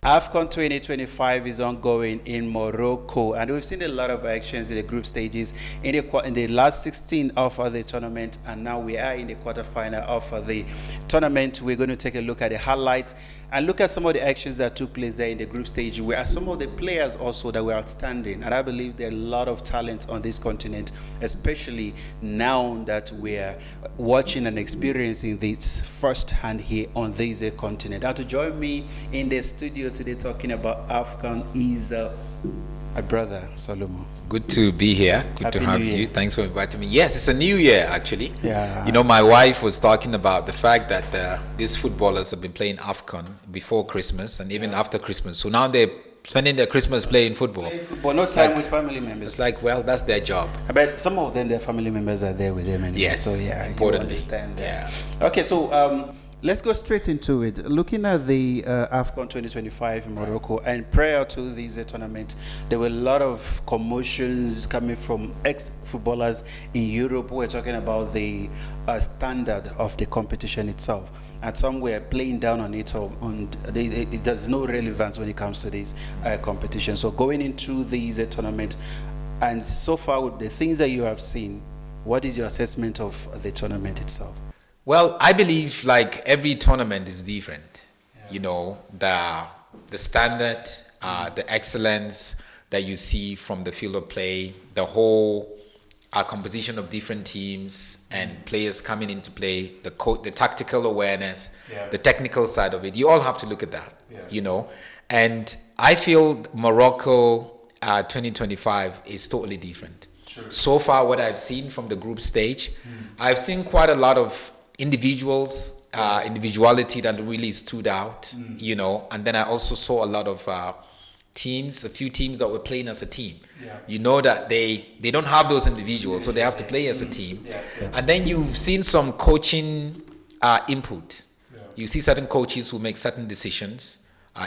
AFCON 2025 is ongoing in Morocco, and we've seen a lot of actions in the group stages in the last 16 of the tournament, and now we are in the quarterfinal of the tournament. We're going to take a look at the highlights and look at some of the actions that took place there in the group stage, where some of the players also that were outstanding. And I believe there are a lot of talent on this continent, especially now that we're watching and experiencing this firsthand here on this continent. Now, to join me in the studio today talking about AFCON is my brother Solomon. Good to be here. Good Happy to have New Year. you. Thanks for inviting me. Yes, it's a new year actually. Yeah. You know, my wife was talking about the fact that these footballers have been playing AFCON before Christmas and even after Christmas. So now they're spending their Christmas playing football. But no time with family members. It's like, well, that's their job. But some of them, their family members are there with them anyway. Yes, so yeah, importantly. you understand that. Yeah. Okay, so let's go straight into it. Looking at the AFCON 2025 in Morocco, and prior to this tournament, there were a lot of commotions coming from ex-footballers in Europe. We're talking about the standard of the competition itself. And some were playing down on it, there's no relevance when it comes to this competition. So going into this tournament, and so far with the things that you have seen, what is your assessment of the tournament itself? Well, I believe like every tournament is different. Yeah. You know, the standard, the excellence that you see from the field of play, the whole composition of different teams and players coming into play, the tactical awareness, the technical side of it. You all have to look at that, you know. And I feel Morocco 2025 is totally different. Sure. So far, what I've seen from the group stage, I've seen quite a lot of individuality that really stood out, you know. And then I also saw a lot of a few teams that were playing as a team. You know that they don't have those individuals, so they have to play as a team. And then you've seen some coaching input. You see certain coaches who make certain decisions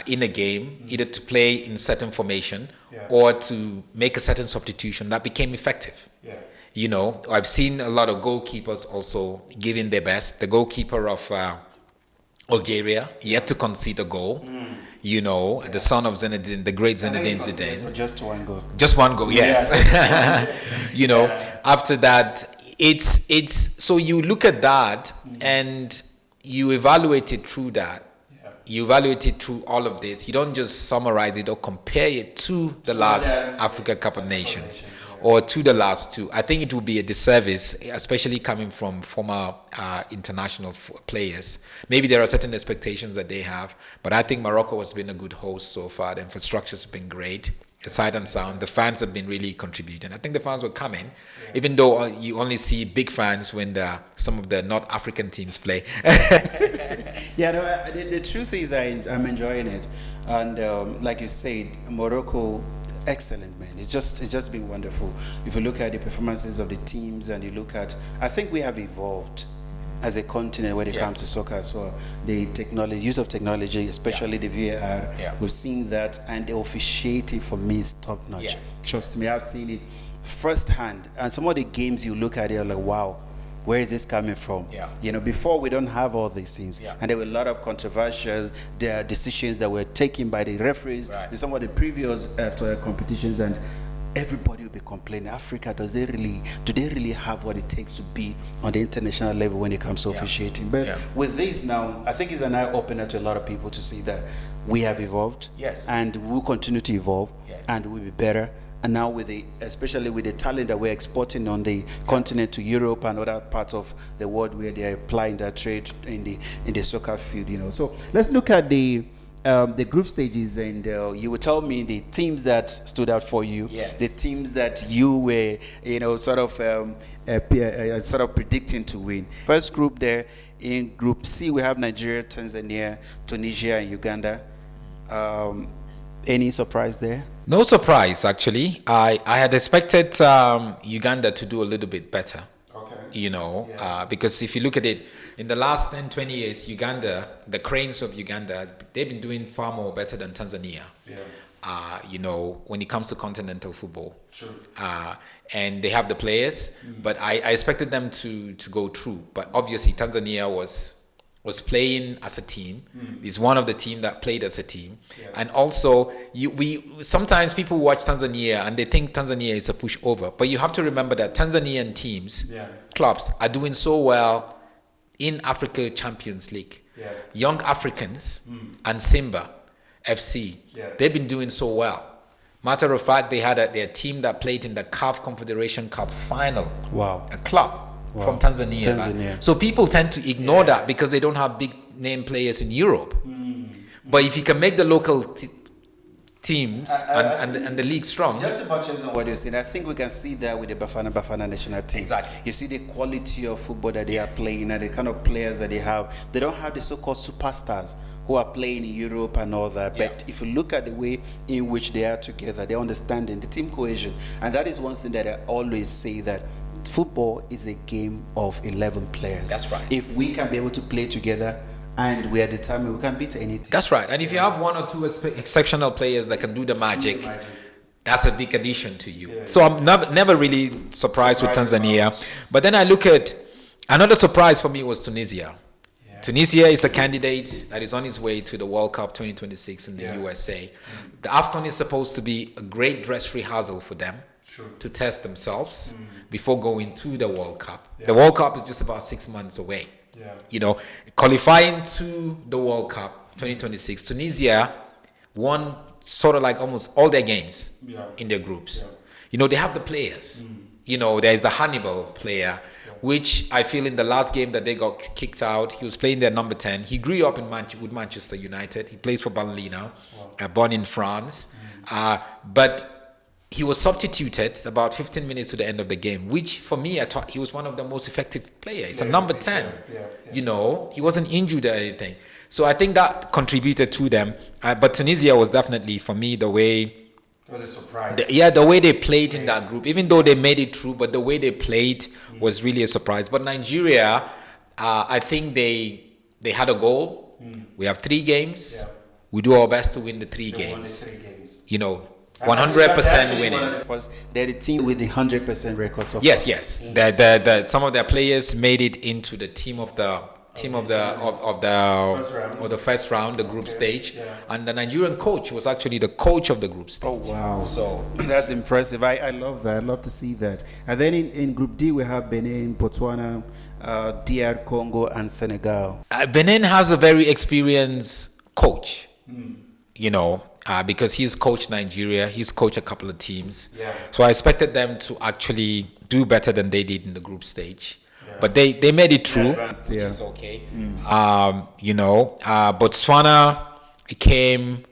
in a game, either to play in certain formation or to make a certain substitution that became effective. You know, I've seen a lot of goalkeepers also giving their best. The goalkeeper of Algeria yet to concede a goal. You know, the son of Zinedine, the great Zinedine Zidane. Just one goal. Just one goal, yes. You know, after that, it's so you look at that and you evaluate it through that. You evaluate it through all of this. You don't just summarize it or compare it to the last Africa Cup of Nations or to the last two. I think it would be a disservice, especially coming from former international players. Maybe there are certain expectations that they have, but I think Morocco has been a good host so far. The infrastructure has been great. Sight and sound. The fans have been really contributing. I think the fans were coming, even though you only see big fans when some of the North African teams play. The truth is I'm enjoying it. And like you said, Morocco, excellent, man. It's just been wonderful. If you look at the performances of the teams and you look at, I think we have evolved as a continent when it comes to soccer as well. The use of technology, especially the VAR, we've seen that, and the officiating for me is top notch. Trust me, I've seen it firsthand. And some of the games you look at it, you're like, wow, where is this coming from? You know, before we don't have all these things. And there were a lot of controversial decisions that were taken by the referees in some of the previous competitions, and everybody will be complaining, Africa, do they really have what it takes to be on the international level when it comes to officiating? But with this now, I think it's an eye-opener to a lot of people to see that we have evolved, and we'll continue to evolve, and we'll be better. And now especially with the talent that we're exporting on the continent to Europe and other parts of the world where they're applying that trade in the soccer field, you know. So let's look at the group stages, and you will tell me the teams that stood out for you, the teams that you were, you know, sort of predicting to win. First group there, in Group C, we have Nigeria, Tanzania, Tunisia, and Uganda. Any surprise there? No surprise, actually. I had expected Uganda to do a little bit better. You know, because if you look at it, in the last 10, 20 years, Uganda, the cranes of Uganda, they've been doing far more better than Tanzania. You know, when it comes to continental football. And they have the players, but I expected them to go through. But obviously, Tanzania was was playing as a team. He's one of the team that played as a team. And also, sometimes people watch Tanzania and they think Tanzania is a pushover. But you have to remember that Tanzanian teams, clubs, are doing so well in Africa Champions League. Young Africans and Simba FC, they've been doing so well. Matter of fact, they had their team that played in the CAF Confederation Cup final. Wow. A club. From Tanzania. Right? So people tend to ignore that because they don't have big name players in Europe. But if you can make the local teams and the league strong. Just to purchase on what you're saying, I think we can see that with the Bafana national team. Exactly. You see the quality of football that they are playing and the kind of players that they have. They don't have the so-called superstars who are playing in Europe and all that. But if you look at the way in which they are together, they're understanding the team cohesion. And that is one thing that I always say, that football is a game of 11 players. That's right. If we can be able to play together and we are determined, we can beat any team. That's right. And if you have one or two exceptional players that can do the magic, that's a big addition to you. So I'm never really surprised with Tanzania. But then I look at another surprise for me was Tunisia. Tunisia is a candidate that is on its way to the World Cup 2026 in the USA. The AFCON is supposed to be a great dress rehearsal for them. To test themselves before going to the World Cup. The World Cup is just about 6 months away. You know, qualifying to the World Cup 2026, Tunisia won sort of like almost all their games in their groups. You know, they have the players. You know, there's the Hannibal player, which I feel in the last game that they got kicked out, he was playing their number 10. He grew up with Manchester United. He plays for Burnley now, born in France. But he was substituted about 15 minutes to the end of the game, which for me, I thought he was one of the most effective players. It's a number 10. You know, he wasn't injured or anything. So I think that contributed to them. But Tunisia was definitely, for me, the way... It was a surprise. The way they played in that group, even though they made it through, but the way they played was really a surprise. But Nigeria, I think they had a goal. We have 3 games. We do our best to win the 3 games. Won the 3 games. You know, 100% winning. They're the team with the 100% record so far. Yes. Some of their players made it into the team of the first round, the group stage, and the Nigerian coach was actually the coach of the group stage. Oh wow! So that's impressive. I love that. I love to see that. And then in Group D we have Benin, Botswana, DR Congo, and Senegal. Benin has a very experienced coach. You know. Because he's coached Nigeria, he's coached a couple of teams. So I expected them to actually do better than they did in the group stage. But they made it through, which is okay. You know, Botswana came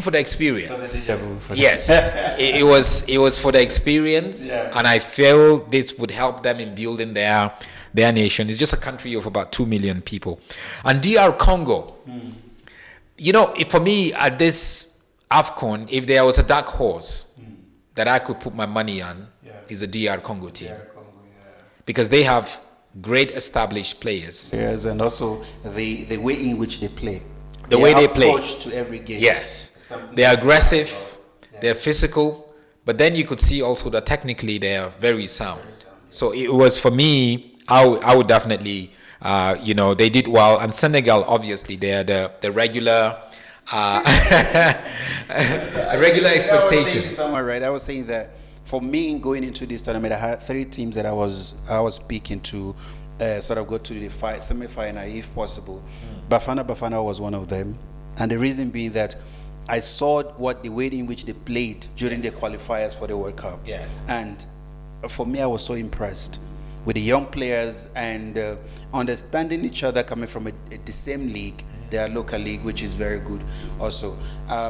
for the experience. Yes, it was for the experience, and I feel this would help them in building their nation. It's just a country of about 2 million people. And DR Congo. You know, for me, at this AFCON, if there was a dark horse that I could put my money on, is a DR Congo team. Because they have great established players. Yes, and also the way in which they play. The way they play. Approach to every game. Yes. They're aggressive, they're physical, but then you could see also that technically they are very sound. So it was, for me, I would definitely... you know, they did well, and Senegal, obviously, they are the regular, regular expectations. I was saying that for me, going into this tournament, I had 3 teams that I was speaking to, sort of go to the semi-final if possible. Bafana was one of them, and the reason being that I saw the way in which they played during the qualifiers for the World Cup, and for me, I was so impressed with the young players and understanding each other, coming from the same league, their local league, which is very good also.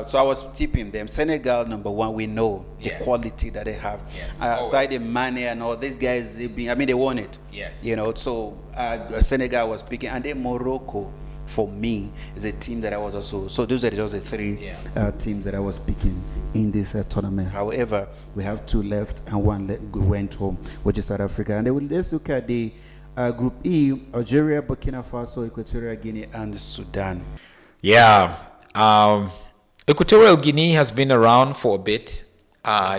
So I was tipping them. Senegal, number 1, we know the quality that they have. Aside the money and all, these guys, they won it. You know, so Senegal was picking. And then Morocco, for me, is a team that I was also... So those are just the 3 teams that I was picking in this tournament. However, we have 2 left and 1 went home, which is South Africa. And then let's look at the Group E: Algeria, Burkina Faso, Equatorial Guinea, and Sudan. Equatorial Guinea has been around for a bit.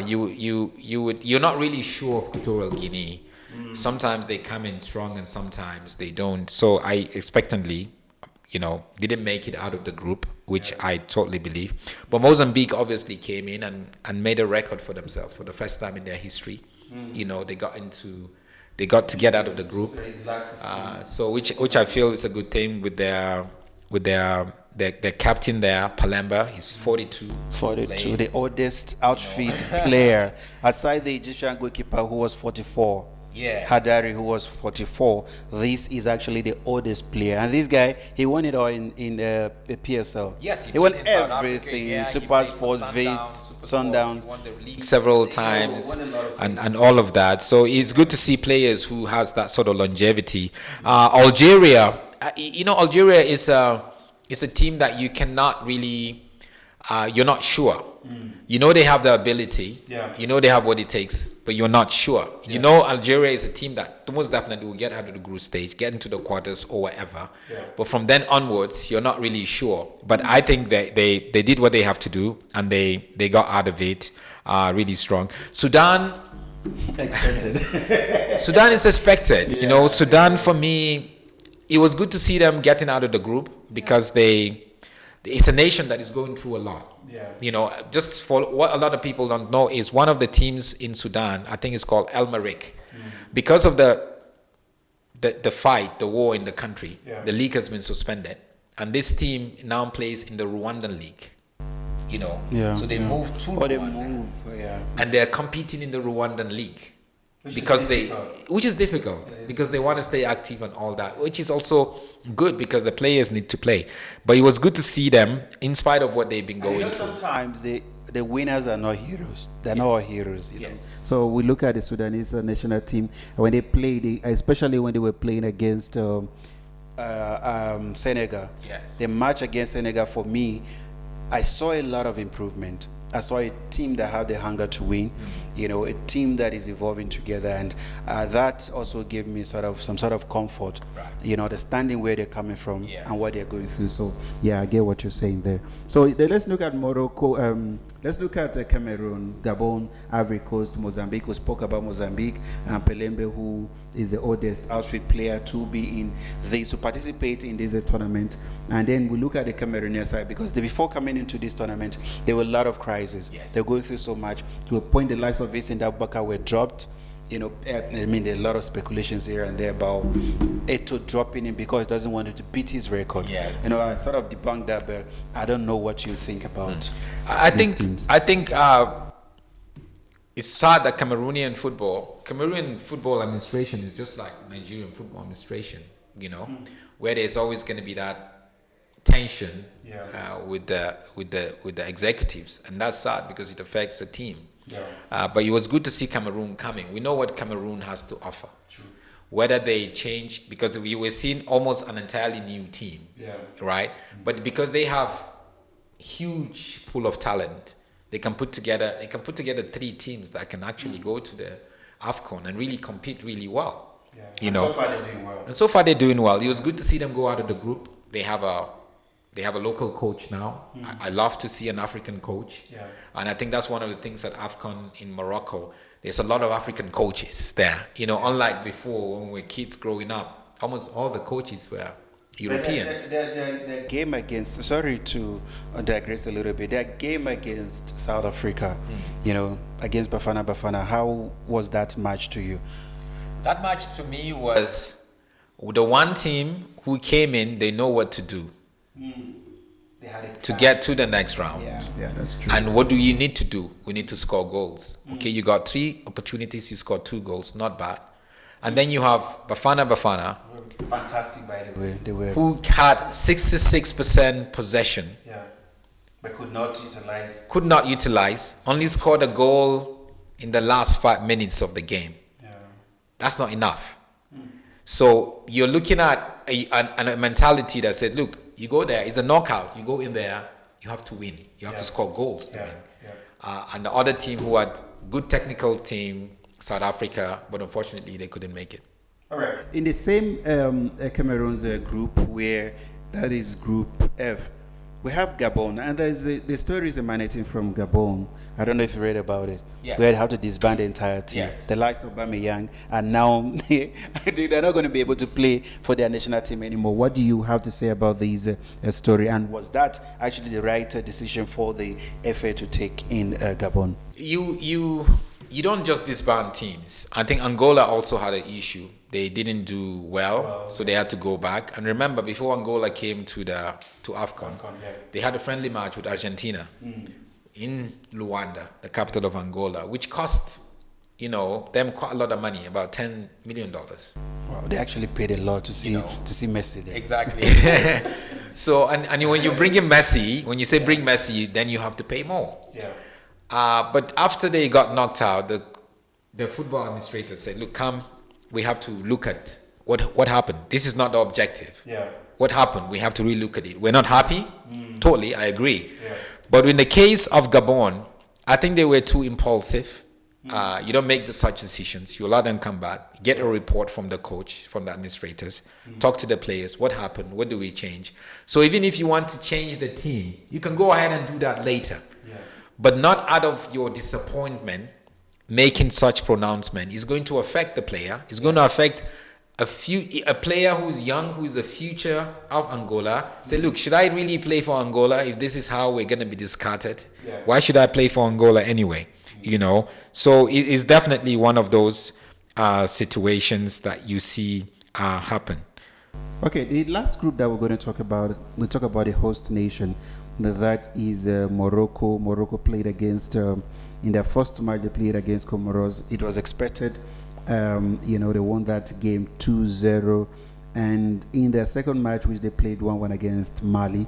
You're not really sure of Equatorial Guinea. Sometimes they come in strong and sometimes they don't. So I expectantly, didn't make it out of the group, which I totally believe. But Mozambique obviously came in and made a record for themselves for the first time in their history. They got to get out of the group. So which I feel is a good thing with their captain there, Palamba. He's 42. 42, the oldest outfield player. Aside the Egyptian goalkeeper who was 44. Yeah. Hadari, who was 44. This is actually the oldest player. And this guy, he won it all in the PSL. Yes, he won in South everything. Africa. Super Sports, Veit, Sundown. He won the league several times and all of that. So it's good to see players who has that sort of longevity. Algeria, Algeria is a team that you cannot really, you're not sure. They have the ability. Yeah. They have what it takes, but you're not sure. Yeah. Algeria is a team that most definitely will get out of the group stage, get into the quarters or whatever. Yeah. But from then onwards, you're not really sure. But I think they did what they have to do, and they got out of it really strong. Sudan. Expected. Sudan is expected. Yeah. Sudan, for me, it was good to see them getting out of the group because it's a nation that is going through a lot. Yeah. Just for what a lot of people don't know is one of the teams in Sudan, I think it's called El Merreikh. Because of the fight, the war in the country, the league has been suspended. And this team now plays in the Rwandan league. Yeah. So they moved to Rwanda. And they're competing in the Rwandan league. Which is difficult because they want to stay active and all that, which is also good because the players need to play. But it was good to see them in spite of what they've been going through. Sometimes the winners are not heroes. They're not all heroes. You know? So we look at the Sudanese national team when they play, especially when they were playing against Senegal. Yes. The match against Senegal, for me, I saw a lot of improvement. I saw a team that had the hunger to win, a team that is evolving together, and that also gave me some sort of comfort, right. Understanding where they're coming from and what they're going through. So I get what you're saying there. So let's look at Morocco. Let's look at Cameroon, Gabon, Ivory Coast, Mozambique. We spoke about Mozambique and Pelembe, who is the oldest outfit player to participate in this tournament. And then we look at the Cameroonian side because before coming into this tournament, there were a lot of crises. Yes. They're going through so much to a point the likes of Vincent Abubakar were dropped. There are a lot of speculations here and there about Eto dropping him because he doesn't want to beat his record. Yes. I sort of debunked that, but I don't know what you think about these teams. I think it's sad that Cameroonian football administration is just like Nigerian football administration, where there's always going to be that tension with the executives, and that's sad because it affects the team. But it was good to see Cameroon coming. We know what Cameroon has to offer. True. Whether they change, because we were seeing almost an entirely new team, right? But because they have huge pool of talent, they can put together 3 teams that can actually go to the AFCON and really compete really well. So far they're doing well. And so far they're doing well. It was good to see them go out of the group. They have a local coach now. I love to see an African coach. And I think that's one of the things at AFCON in Morocco. There's a lot of African coaches there. Unlike before when we were kids growing up, almost all the coaches were Europeans. Their game against, sorry to digress a little bit, their game against South Africa, against Bafana, how was that match to you? That match to me was the one team who came in, they know what to do. They had to get to the next round. Yeah, that's true. And what do you need to do? We need to score goals. Okay, you got 3 opportunities, you scored 2 goals, not bad. And then you have Bafana. Fantastic, by the way. They were. Who had 66% possession. But could not utilize. Only scored a goal in the last 5 minutes of the game. That's not enough. So you're looking at a mentality that said, look, you go there, it's a knockout. You go in there, you have to win. You have to score goals to win. And the other team who had good technical team, South Africa, but unfortunately they couldn't make it. All right. In the same Cameroon's group, where that is Group F, we have Gabon, and the stories emanating from Gabon. I don't know if you read about it. Yes. We had how to disband the entire team. Yes. The likes of Aubameyang, and now they're not going to be able to play for their national team anymore. What do you have to say about this story? And was that actually the right decision for the FA to take in Gabon? You don't just disband teams. I think Angola also had an issue. They didn't do well, so they had to go back. And remember, before Angola came to AFCON, they had a friendly match with Argentina in Luanda, the capital of Angola, which cost them quite a lot of money, about $10 million. Wow, they actually paid a lot to see Messi there. Exactly. So and when you bring in Messi, when you say bring Messi, then you have to pay more. Yeah. But after they got knocked out, the football administrator said, "Look, we have to look at what happened. This is not the objective. Yeah. What happened? We have to relook at it. We're not happy. Totally, I agree. Yeah. But in the case of Gabon, I think they were too impulsive. You don't make such decisions. You allow them come back, get a report from the coach, from the administrators, talk to the players. What happened? What do we change? So even if you want to change the team, you can go ahead and do that later. Yeah. But not out of your disappointment, making such pronouncement is going to affect the player. It's going to affect a player who's young, who is the future of Angola. Say, look, should I really play for Angola if this is how we're going to be discarded? Yeah. Why should I play for Angola anyway? So it is definitely one of those situations that you see happen. Okay, the last group that we're going to talk about, we'll talk about the host nation. That is Morocco. Morocco played against, in their first match, they played against Comoros. It was expected, they won that game 2-0. And in their second match, which they played 1-1 against Mali.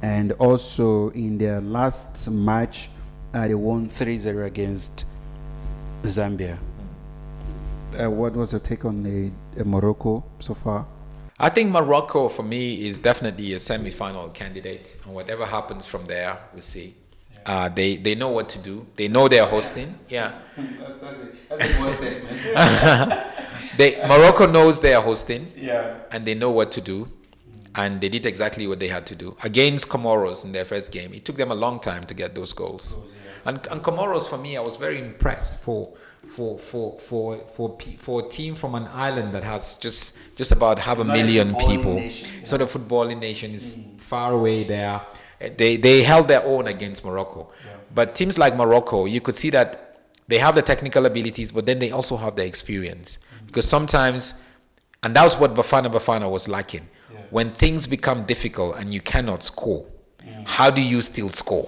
And also in their last match, they won 3-0 against Zambia. What was your take on Morocco so far? I think Morocco, for me, is definitely a semi-final candidate. And whatever happens from there, we'll see. Yeah. They know what to do. They know they're hosting. Yeah. That's a more statement. Morocco knows they are hosting. Yeah. And they know what to do. And they did exactly what they had to do. Against Comoros in their first game, it took them a long time to get those goals. And Comoros, for me, I was very impressed for a team from an island that has just about half a million people. So the footballing nation is far away there. They held their own against Morocco. Yeah. But teams like Morocco, you could see that they have the technical abilities, but then they also have the experience. Because sometimes, and that was what Bafana was lacking. Yeah. When things become difficult and you cannot score, how do you still score?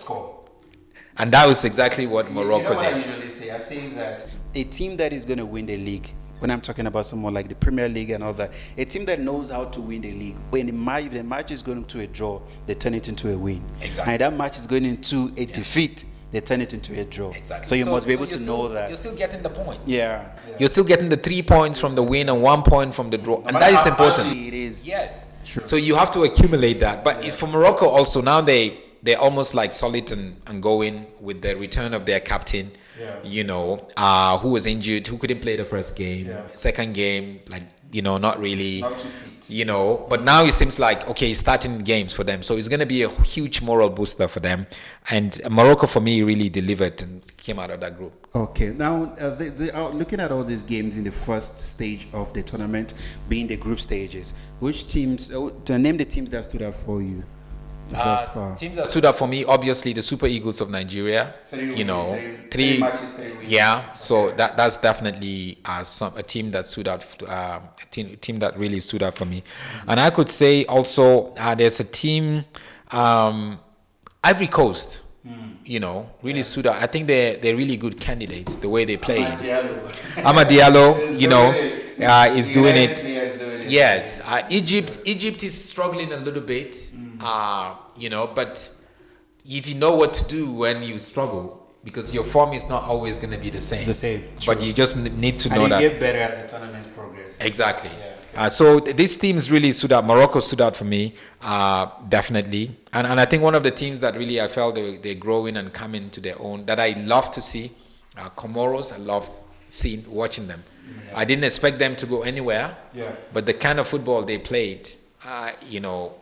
And that was exactly what Morocco did. I usually say? I say that a team that is going to win the league, when I'm talking about someone like the Premier League and all that, a team that knows how to win the league, when the match is going to a draw, they turn it into a win. Exactly. And that match is going into a defeat, they turn it into a draw. Exactly. So you must be able to know that. You're still getting the point. Yeah. You're still getting the 3 points from the win and 1 point from the draw. And that is important. It is. Yes. True. So you have to accumulate that. But for Morocco also, now they're almost like solid and going with the return of their captain, who was injured, who couldn't play the first game, second game, not really, not too fit. But now it seems like, okay, he's starting games for them. So it's going to be a huge moral booster for them. And Morocco, for me, really delivered and came out of that group. Okay, now they are looking at all these games in the first stage of the tournament, being the group stages. Which teams, to name the teams that stood out for you? Teams that stood out for me, obviously the Super Eagles of Nigeria. Three matches, 3 wins. Yeah, so that's definitely a team that stood out, a team that really stood out for me. And I could say also there's a team, Ivory Coast. Really stood out. I think they're really good candidates. The way they played. Amad Diallo, is doing it. Yes, Egypt is struggling a little bit, but if you know what to do when you struggle, because your form is not always going to be the same. But you just need to know that. And you get better as the tournament progresses. Exactly. Yeah. So these teams really stood out. Morocco stood out for me, definitely. And I think one of the teams that really I felt they're growing and coming to their own, that I love to see, Comoros. I love watching them. Yeah. I didn't expect them to go anywhere, but the kind of football they played, I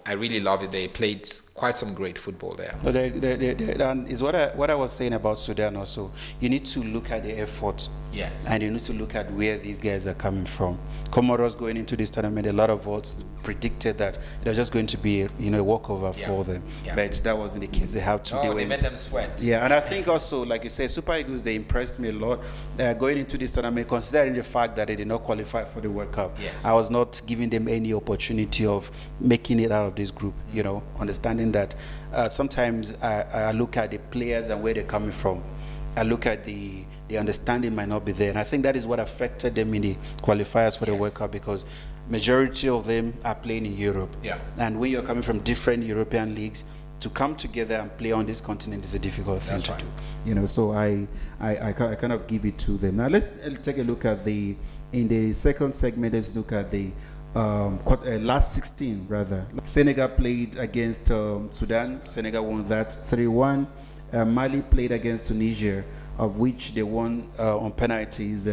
really love it. They played quite some great football there. No, and is what I was saying about Sudan also. You need to look at the effort. Yes. And you need to look at where these guys are coming from. Comoros going into this tournament, a lot of votes predicted that it was just going to be a walkover for them. Yeah. But that wasn't the case. They have to. They made them sweat. Yeah, and I think also, like you say, Super Eagles, they impressed me a lot going into this tournament, considering the fact that they did not qualify for the World Cup. Yes. I was not giving them any opportunity of making it out of this group, understanding that sometimes I look at the players and where they're coming from. I look at the understanding might not be there. And I think that is what affected them in the qualifiers for the World Cup, because majority of them are playing in Europe. Yeah. And when you're coming from different European leagues, to come together and play on this continent is a difficult thing to do. So I kind of give it to them. Now let's take a look at in the second segment, let's look at the last 16 rather. Senegal played against Sudan. Senegal won that 3-1. Mali played against Tunisia, of which they won on penalties.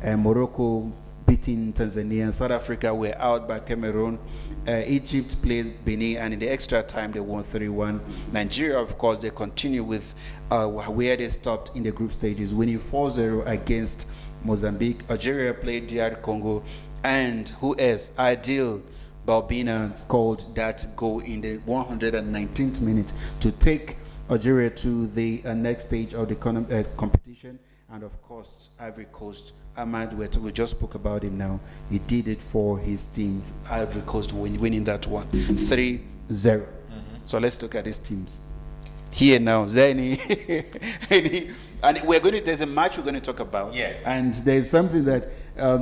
Morocco beating Tanzania. South Africa were out by Cameroon. Egypt plays Benin, and in the extra time they won 3-1. Nigeria, of course, they continue with where they stopped in the group stages, winning 4-0 against Mozambique. Algeria played DR Congo, and who else? Adil Balbina scored that goal in the 119th minute to take Algeria to the next stage of the competition. And of course, Ivory Coast, Ahmad, we just spoke about him now. He did it for his team, Ivory Coast, winning that one 3-0. So let's look at these teams here now. Is there any and there's a match we're going to talk about. Yes. And there's something that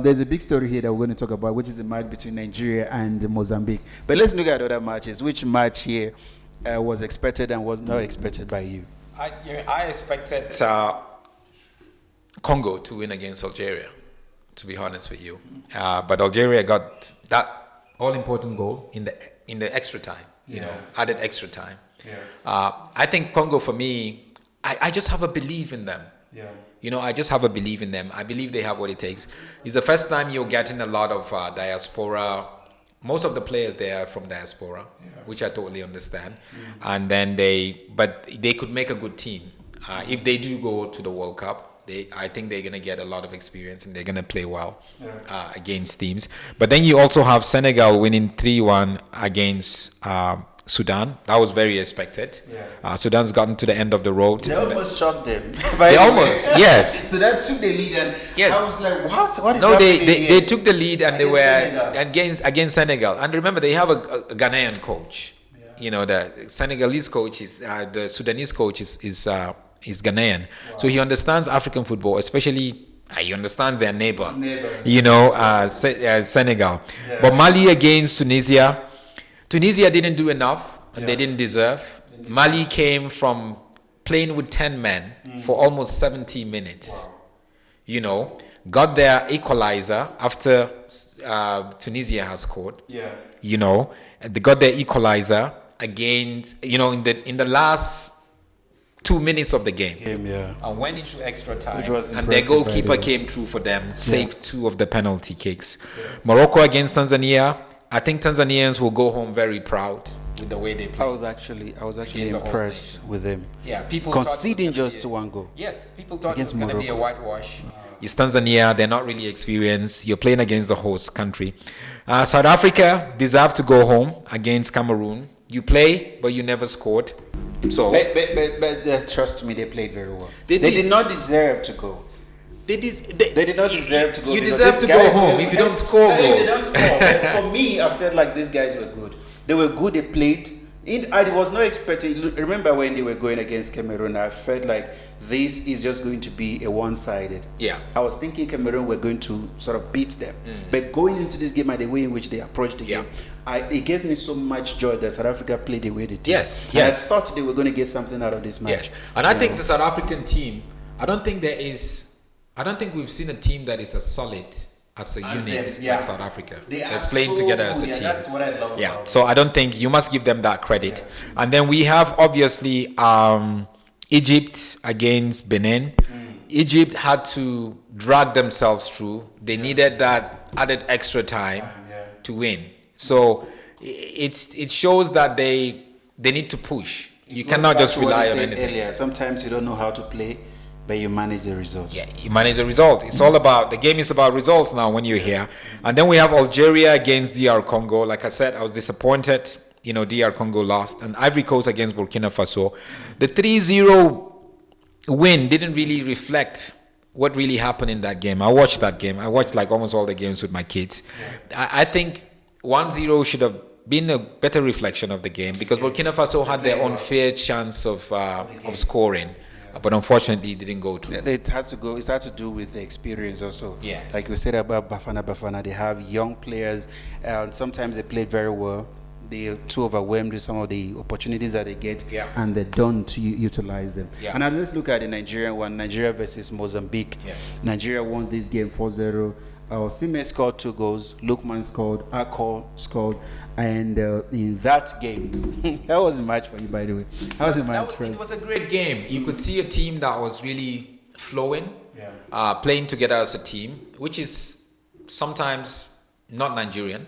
there's a big story here that we're going to talk about, which is the match between Nigeria and Mozambique. But let's look at other matches. Which match here was expected and was not expected by you? I expected Congo to win against Algeria, to be honest with you. But Algeria got that all-important goal in the extra time, added extra time. Yeah. I think Congo, for me, I just have a belief in them. Yeah. I just have a belief in them. I believe they have what it takes. It's the first time you're getting a lot of diaspora. Most of the players there are from diaspora, which I totally understand. And then they could make a good team. If they do go to the World Cup, I think they're going to get a lot of experience and they're going to play well against teams. But then you also have Senegal winning 3-1 against Sudan. That was very expected. Sudan's gotten to the end of the road. They almost shocked them. They almost, yes. Sudan took the lead, and yes. I was like, what is no, happening they took the lead, and against Senegal. And remember, they have a Ghanaian coach. The Senegalese coach is the Sudanese coach is Ghanaian. Wow. So he understands African football, especially he understands their neighbor. Senegal. Yeah. But Mali against Tunisia didn't do enough, and they didn't deserve. Mali came from playing with 10 men for almost 70 minutes. Wow. Got their equalizer after Tunisia has scored. Yeah. They got their equalizer against, in the last 2 minutes of the game. And went into extra time. And their goalkeeper came through for them, saved 2 of the penalty kicks. Morocco against Tanzania. I think Tanzanians will go home very proud with the way they play. I was actually impressed with them. Yeah, people conceding just 1 goal. Yes, people thought it was going to be a whitewash. It's Tanzania. They're not really experienced. You're playing against the host country. South Africa deserve to go home against Cameroon. You play, but you never scored. So, but trust me, they played very well. They did not deserve to go. They did not deserve to go. You deserve to go home if you don't score goals. They don't score. But for me, I felt like these guys were good. They were good. They played. I was not expecting. Remember when they were going against Cameroon? I felt like this is just going to be a one-sided. Yeah. I was thinking Cameroon were going to sort of beat them, but going into this game and the way in which they approached the game, it gave me so much joy that South Africa played the way they did. Yes. And I thought they were going to get something out of this match. Yes. And I think the South African team. I don't think we've seen a team that is as solid as a unit like South Africa. That's playing together as a team. That's what I love about so I don't think you must give them that credit. Yeah. And then we have obviously Egypt against Benin. Egypt had to drag themselves through. They needed that added extra time to win. So it shows that they they need to push. You Goes cannot back just to what rely you on said anything. earlier. Sometimes you don't know how to play, but you manage the results. Yeah, you manage the result. It's all about, the game is about results now when you're here. And then we have Algeria against DR Congo. Like I said, I was disappointed, DR Congo lost. And Ivory Coast against Burkina Faso. The 3-0 win didn't really reflect what really happened in that game. I watched that game. I watched like almost all the games with my kids. I think 1-0 should have been a better reflection of the game, because Burkina Faso had their own fair chance of scoring. But unfortunately, it didn't go through. It has to do with the experience also. Yes. Like we said about Bafana, they have young players, and sometimes they played very well. They are too overwhelmed with some of the opportunities that they get, and they don't utilize them. Yeah. And now let's look at the Nigerian one, Nigeria versus Mozambique. Yeah. Nigeria won this game 4-0. Sime scored 2 goals, Lukman scored, Akol scored, and in that game, that was a match for you, by the way. How was the match for It us? was a great game. You could see a team that was really flowing, playing together as a team, which is sometimes not Nigerian.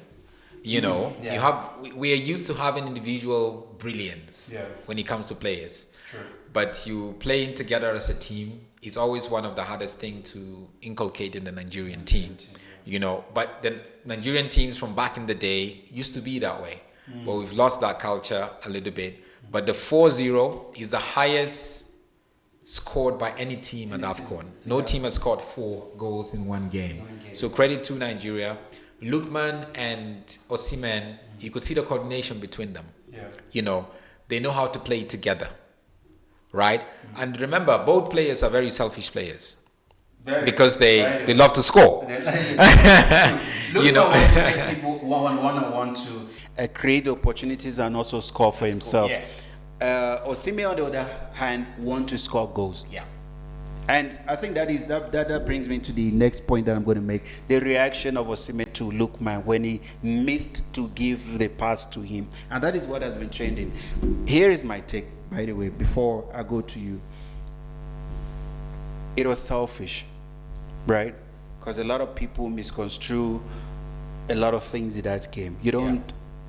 We are used to having individual brilliance when it comes to players. True. But you playing together as a team is always one of the hardest things to inculcate in the Nigerian team. But the Nigerian teams from back in the day used to be that way. But we've lost that culture a little bit. But the 4-0 is the highest scored by any team at AFCON. No team has scored 4 goals in one game. So credit to Nigeria. Lukman and Osimhen, you could see the coordination between them. They know how to play together, right? And remember, both players are very selfish players, because they love to score. Lukman wants to take people one-on-one to create opportunities and also score for himself. Yes. Osimhen, on the other hand, want to score goals. Yeah. And I think that brings me to the next point that I'm going to make. The reaction of Osimhen to Lukman when he missed to give the pass to him. And that is what has been trending. Here is my take, by the way, before I go to you. It was selfish, right? Because a lot of people misconstrue a lot of things in that game.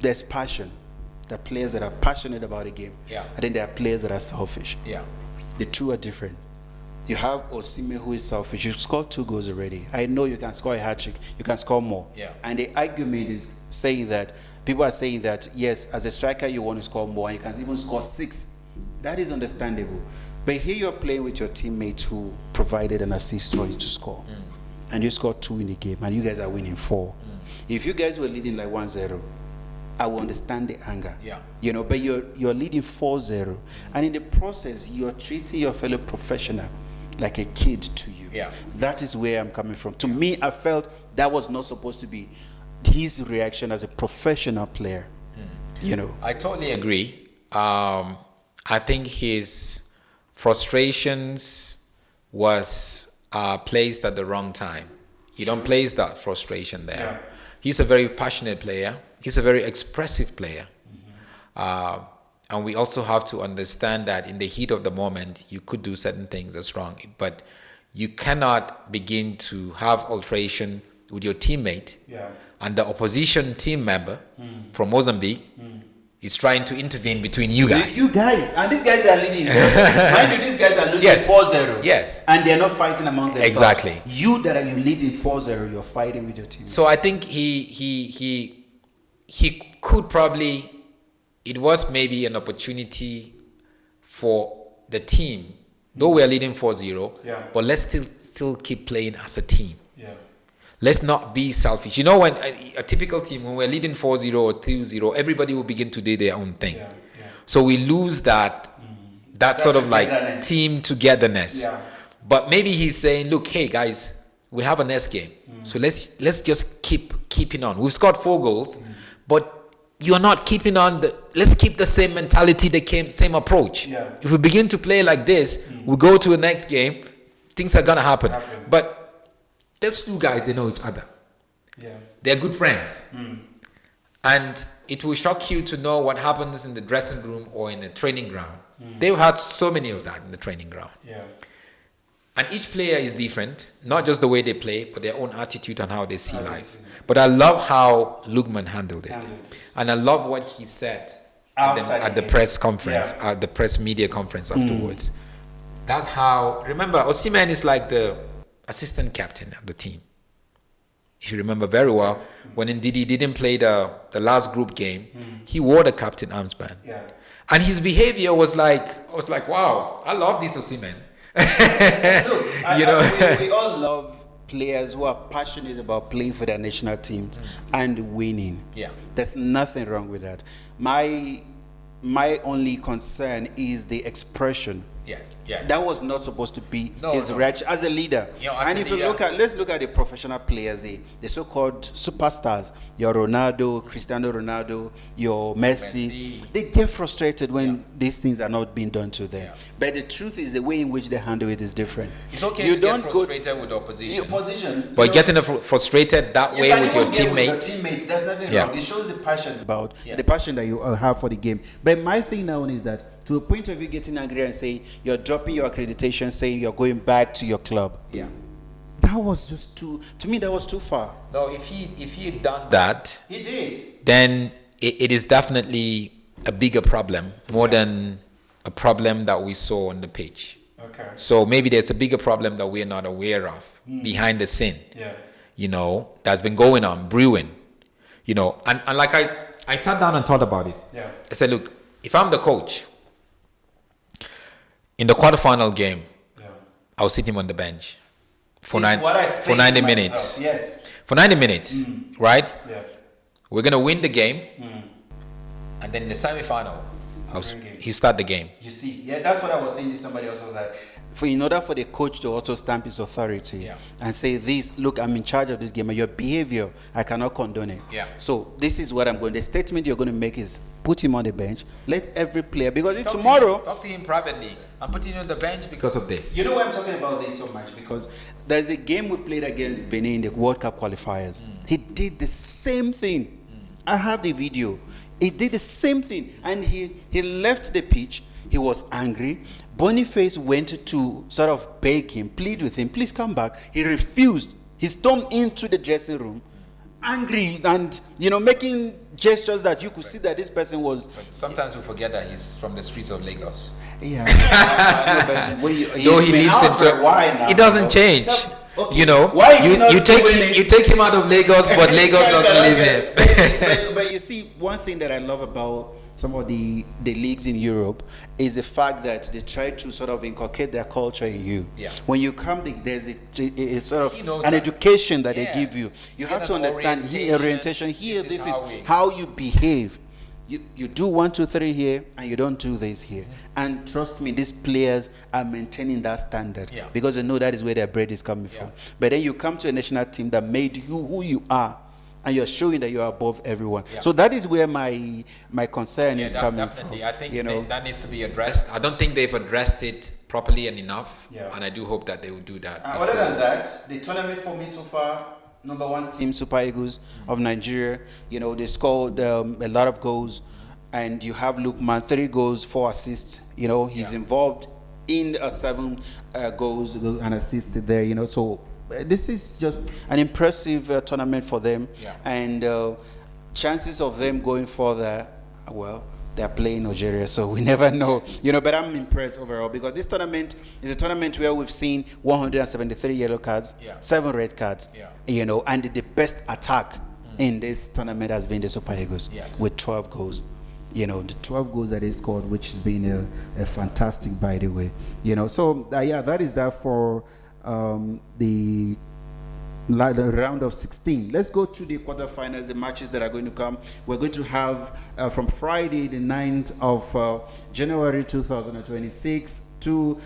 There's passion. There are players that are passionate about the game. Yeah. And then there are players that are selfish. Yeah. The two are different. You have Osimhen, who is selfish. You scored 2 goals already. I know you can score a hat-trick. You can score more. Yeah. And the argument is saying that, people are saying that, yes, as a striker, you want to score more, and you can even score 6. That is understandable. But here you're playing with your teammate who provided an assist for you to score. And you scored 2 in the game, and you guys are winning 4. If you guys were leading like 1-0, I will understand the anger. Yeah. But you're leading 4-0. And in the process, you're treating your fellow professional like a kid to you. Yeah. That is where I'm coming from. To me, I felt that was not supposed to be his reaction as a professional player. I totally agree. I think his frustrations was placed at the wrong time. You don't place that frustration there. Yeah. He's a very passionate player. He's a very expressive player. And we also have to understand that in the heat of the moment, you could do certain things that's wrong. But you cannot begin to have alteration with your teammate. And the opposition team member from Mozambique is trying to intervene between you guys. You guys. And these guys are leading. Mind you, these guys are losing 4-0. Yes. And they're not fighting among themselves. Exactly. You that are leading 4-0, you're fighting with your team. So I think he could probably... It was maybe an opportunity for the team, though we are leading 4-0, but let's still keep playing as a team. Let's not be selfish. When a typical team, when we're leading 4-0 or 2-0, everybody will begin to do their own thing. So we lose that sort of like team togetherness. But maybe he's saying, look, hey guys, we have a next game. So let's just keeping on. We've scored 4 goals, but you're not keeping on let's keep the same mentality, same approach. If we begin to play like this, we go to the next game, things are gonna happen. But these 2 guys, they know each other. They're good friends. And it will shock you to know what happens in the dressing room or in the training ground. They've had so many of that in the training ground. And each player is different, not just the way they play, but their own attitude and how they see life. But I love how Lukman handled it. And I love what he said at the press conference, at the press media conference afterwards. That's how. Remember, Osimhen is like the assistant captain of the team. If you remember very well, when indeed he didn't play the last group game, he wore the captain armband. Yeah. And his behavior was like, I was like, wow, I love this Osimhen. Look, we all love players who are passionate about playing for their national teams and winning. Yeah. There's nothing wrong with that. My only concern is the expression. Yes. Yeah. That was not supposed to be his reaction as a leader. And if you let's look at the professional players, the so-called superstars, your Ronaldo, Cristiano Ronaldo, your Messi. They get frustrated when these things are not being done to them. But the truth is, the way in which they handle it is different. It's okay to get frustrated with the opposition. But getting frustrated that way with your teammates. There's nothing wrong. It shows the passion the passion that you have for the game. But my thing now is that, to a point of you getting angry and saying you're dropping your accreditation, saying you're going back to your club. Yeah. That was just to me, that was too far. No, if he had done that, he did. Then it is definitely a bigger problem, more than a problem that we saw on the pitch. Okay. So maybe there's a bigger problem that we're not aware of behind the scene. Yeah. That's been going on, brewing. And like I sat down and thought about it. Yeah. I said, look, if I'm the coach, in the quarterfinal game, I'll sit him on the bench for 90 minutes. Yes. For 90 minutes, right? Yeah. We're gonna win the game, and then in the semi-final, he start the game. You see, that's what I was saying to somebody else, was that in order for the coach to also stamp his authority and say, this, look, I'm in charge of this game, and your behavior, I cannot condone it. Yeah. So this is what I'm going. The statement you're going to make is put him on the bench. Let every player, because tomorrow, talk to him privately. I'm putting you on the bench because of this. You know why I'm talking about this so much? Because there's a game we played against Benin in the World Cup qualifiers. He did the same thing. I have the video. He did the same thing, and he left the pitch. He was angry. Boniface went to sort of beg him, plead with him, please come back. He refused. He stormed into the dressing room, angry and making gestures that you could see that this person was. But sometimes we forget that he's from the streets of Lagos. Yeah. Though he lives in it doesn't change. Okay. Why is you take him out of Lagos, but Lagos doesn't live him. But you see, one thing that I love about some of the leagues in Europe is the fact that they try to sort of inculcate their culture in you. Yeah. When you come, there's a sort of an education that they give you. You have to understand orientation here. This is how you behave. You do 1, 2, 3 here, and you don't do this here. And trust me, these players are maintaining that standard because they know that is where their bread is coming from. But then you come to a national team that made you who you are, and you're showing that you are above everyone. So that is where my concern is coming from. I think that needs to be addressed. I don't think they've addressed it properly and enough, and I do hope that they will do that. Other than that, the tournament for me so far, number one team, Super Eagles of Nigeria. They scored a lot of goals, and you have Lukman, 3 goals, 4 assists. He's involved in 7 goals and assists there. So this is just an impressive tournament for them, and chances of them going further, well, they're playing Nigeria, so we never know, but I'm impressed overall, because this tournament is a tournament where we've seen 173 yellow cards, 7 red cards, and the best attack in this tournament has been the Super Eagles with 12 goals. The 12 goals that they scored, which has been a fantastic, by the way. So that is that for the round of 16. Let's go to the quarterfinals, the matches that are going to come. We're going to have from Friday the 9th of January 2026 to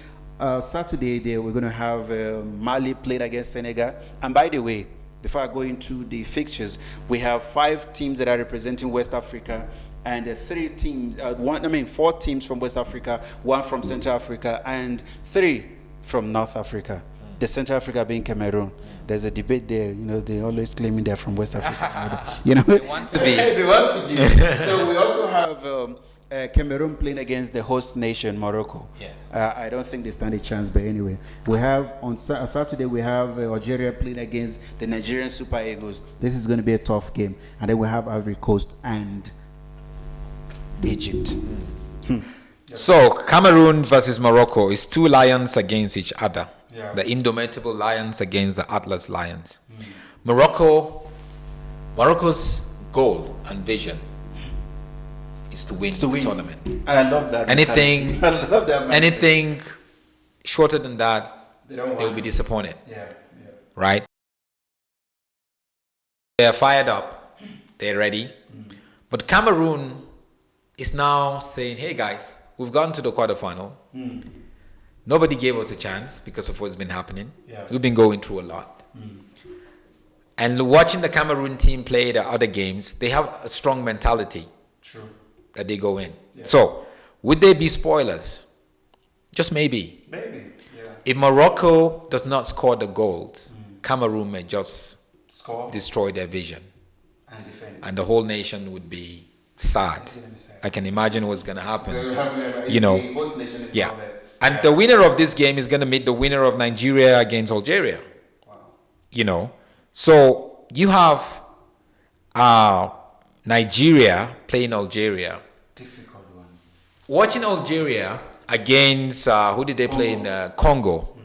Saturday there, we're going to have Mali playing against Senegal. And by the way, before I go into the fixtures, we have 5 teams that are representing West Africa, and 4 teams from West Africa, 1 from Central Africa, and 3 from North Africa. The Central Africa being Cameroon. There's a debate there. They always claiming they're from West Africa. They want to be. They want to be. So we also have Cameroon playing against the host nation, Morocco. Yes. I don't think they stand a chance, but anyway. We have on Saturday, we have Algeria playing against the Nigerian Super Eagles. This is going to be a tough game. And then we have Ivory Coast and Egypt. So Cameroon versus Morocco is two lions against each other. Yeah. The indomitable lions against the Atlas lions. Morocco's goal and vision is to win the tournament. And I love that. Anything, I love that mindset. anything shorter than that, They they'll be disappointed. Yeah. Right? They're fired up. They're ready. But Cameroon is now saying, hey guys, we've gotten to the quarterfinal. Nobody gave us a chance because of what's been happening. Yeah. We've been going through a lot. And watching the Cameroon team play the other games, they have a strong mentality. True. That they go in. Yeah. So, would they be spoilers? Just maybe. Maybe. Yeah. If Morocco does not score the goals, Cameroon may just Score destroy their vision. and defend. And the whole nation would be sad. It's gonna be sad. I can imagine what's going to happen. You You know, host nation is Yeah. not there. And the winner of this game is going to meet the winner of Nigeria against Algeria. Wow. You know, so you have Nigeria playing Algeria. Difficult one. Watching Algeria against who did they play in Congo?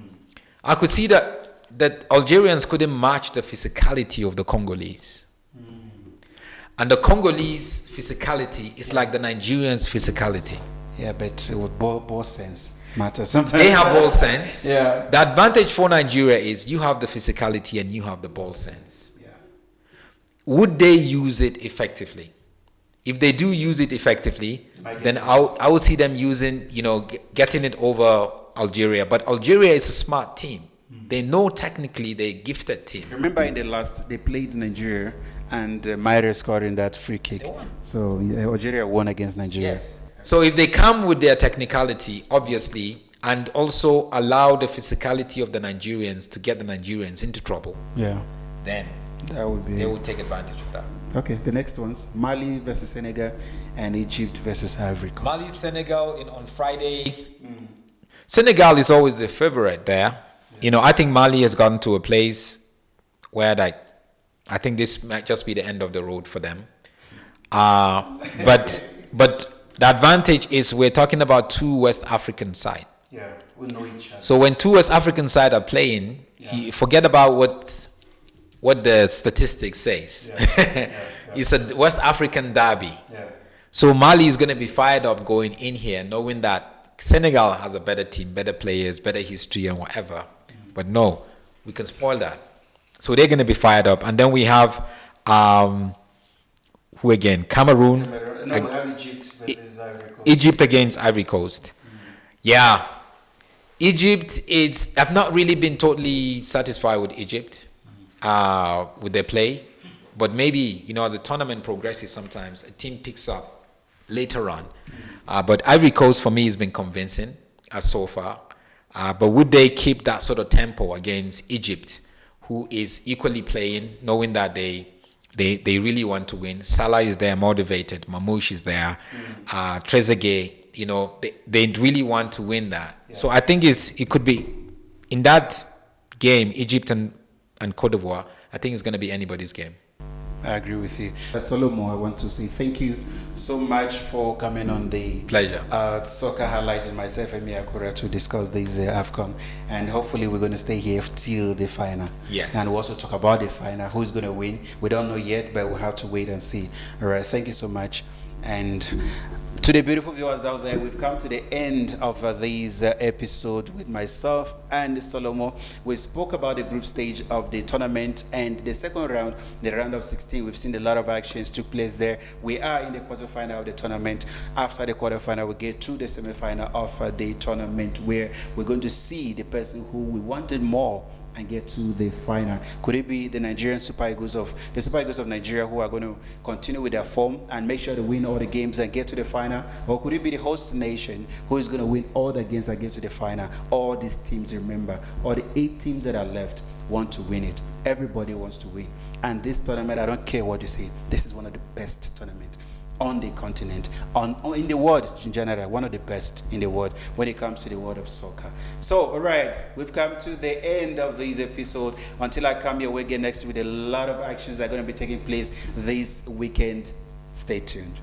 I could see that Algerians couldn't match the physicality of the Congolese. And the Congolese physicality is like the Nigerians' physicality. Yeah, but with ball sense matters sometimes. They have ball sense. Yeah. The advantage for Nigeria is you have the physicality and you have the ball sense. Yeah. Would they use it effectively? If they do use it effectively, then I would see them using, getting it over Algeria. But Algeria is a smart team. They know technically they're a gifted team. Remember in the last, they played Nigeria and Maire scored in that free kick. So Algeria won against Nigeria. Yes. So if they come with their technicality, obviously, and also allow the physicality of the Nigerians to get the Nigerians into trouble, Yeah. then That would be. they will take advantage of that. Okay, the next ones, Mali versus Senegal and Egypt versus Ivory Coast. Mali, Senegal on Friday. Senegal is always the favorite there. I think Mali has gotten to a place where I think this might just be the end of the road for them. But the advantage is we're talking about two West African sides. Yeah, we know each other. So when two West African sides are playing, you forget about what the statistics says. It's a West African derby. Yeah. So Mali is going to be fired up going in here, knowing that Senegal has a better team, better players, better history and whatever. But no, we can spoil that. So they're going to be fired up. And then we have, who again? Cameroon. No, we have Egypt versus Ivory Coast. Egypt against Ivory Coast. Yeah. Egypt, I've not really been totally satisfied with Egypt, with their play. But maybe, as the tournament progresses sometimes, a team picks up later on. But Ivory Coast, for me, has been convincing so far. But would they keep that sort of tempo against Egypt, who is equally playing, knowing that they really want to win? Salah is there, motivated. Mamouche is there. Trezeguet, they really want to win that. Yeah. So I think it could be, in that game, Egypt and Cote d'Ivoire, I think it's going to be anybody's game. I agree with you. Solomon, I want to say thank you so much for coming on the Pleasure. Soccer Highlight with myself and Miyakura to discuss this AFCON. And hopefully we're going to stay here till the final. Yes. And we'll also talk about the final. Who's going to win? We don't know yet, but we'll have to wait and see. All right. Thank you so much. And to the beautiful viewers out there, we've come to the end of this episode with myself and Solomon. We spoke about the group stage of the tournament and the second round, the round of 16. We've seen a lot of actions took place there. We are in the quarterfinal of the tournament. After the quarterfinal, we get to the semifinal of the tournament, where we're going to see the person who we wanted more and get to the final. Could it be the Nigerian Super Eagles of Nigeria, who are going to continue with their form and make sure to win all the games and get to the final? Or could it be the host nation who is going to win all the games and get to the final? All these teams, remember, all the 8 teams that are left want to win it. Everybody wants to win. And this tournament, I don't care what you say, this is one of the best tournaments on the continent, in the world in general, one of the best in the world when it comes to the world of soccer. So, all right, we've come to the end of this episode. Until I come your way again next week, a lot of actions are going to be taking place this weekend. Stay tuned.